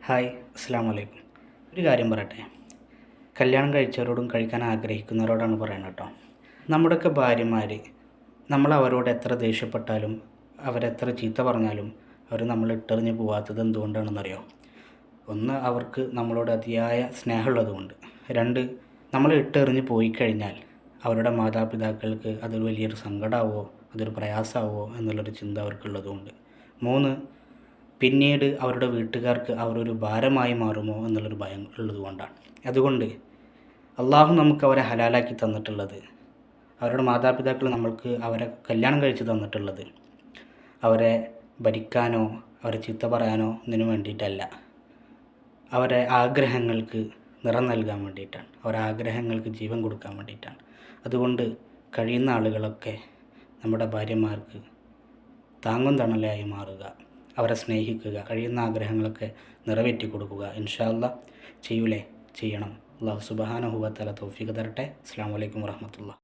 Hi, അസ്സാം വലൈക്കും. ഒരു കാര്യം പറയട്ടെ, കല്യാണം കഴിച്ചവരോടും കഴിക്കാൻ ആഗ്രഹിക്കുന്നവരോടാണ് പറയുന്നത് കേട്ടോ. നമ്മുടെയൊക്കെ ഭാര്യമാർ നമ്മൾ അവരോട് എത്ര ദേഷ്യപ്പെട്ടാലും അവരെത്ര ചീത്ത പറഞ്ഞാലും അവർ നമ്മൾ ഇട്ടെറിഞ്ഞ് പോകാത്തത് എന്തുകൊണ്ടാണെന്നറിയോ? ഒന്ന്, അവർക്ക് നമ്മളോട് അതിയായ സ്നേഹമുള്ളതുകൊണ്ട്. രണ്ട്, നമ്മൾ ഇട്ടെറിഞ്ഞ് പോയി കഴിഞ്ഞാൽ അവരുടെ മാതാപിതാക്കൾക്ക് അതൊരു വലിയൊരു സങ്കടമാവോ അതൊരു പ്രയാസമാവോ എന്നുള്ളൊരു ചിന്ത അവർക്കുള്ളതുകൊണ്ട്. മൂന്ന്, പിന്നീട് അവരുടെ വീട്ടുകാർക്ക് അവരൊരു ഭാരമായി മാറുമോ എന്നുള്ളൊരു ഭയം ഉള്ളതുകൊണ്ടാണ്. അതുകൊണ്ട് അള്ളാഹു നമുക്ക് അവരെ ഹലാലാക്കി തന്നിട്ടുള്ളത്, അവരുടെ മാതാപിതാക്കൾ നമ്മൾക്ക് അവരെ കല്യാണം കഴിച്ച് തന്നിട്ടുള്ളത് അവരെ ഭരിക്കാനോ അവരെ ചീത്ത പറയാനോ ഒന്നിനു വേണ്ടിയിട്ടല്ല, അവരെ ആഗ്രഹങ്ങൾക്ക് നിറം നൽകാൻ വേണ്ടിയിട്ടാണ്, അവരെ ആഗ്രഹങ്ങൾക്ക് ജീവൻ കൊടുക്കാൻ വേണ്ടിയിട്ടാണ്. അതുകൊണ്ട് കഴിയുന്ന ആളുകളൊക്കെ നമ്മുടെ ഭാര്യമാർക്ക് താങ്ങും തണലായി മാറുക, അവരെ സ്നേഹിക്കുക, കഴിയുന്ന ആഗ്രഹങ്ങളൊക്കെ നിറവേറ്റി കൊടുക്കുക. ഇൻഷാ അല്ലാഹ് ചെയ്യൂലേ? ചെയ്യണം. അല്ലാഹു സുബ്ഹാനഹു വ തആല തൗഫീഖ് തരട്ടെ. അസ്സലാമു അലൈക്കും വറഹ്മത്തുള്ളാഹി.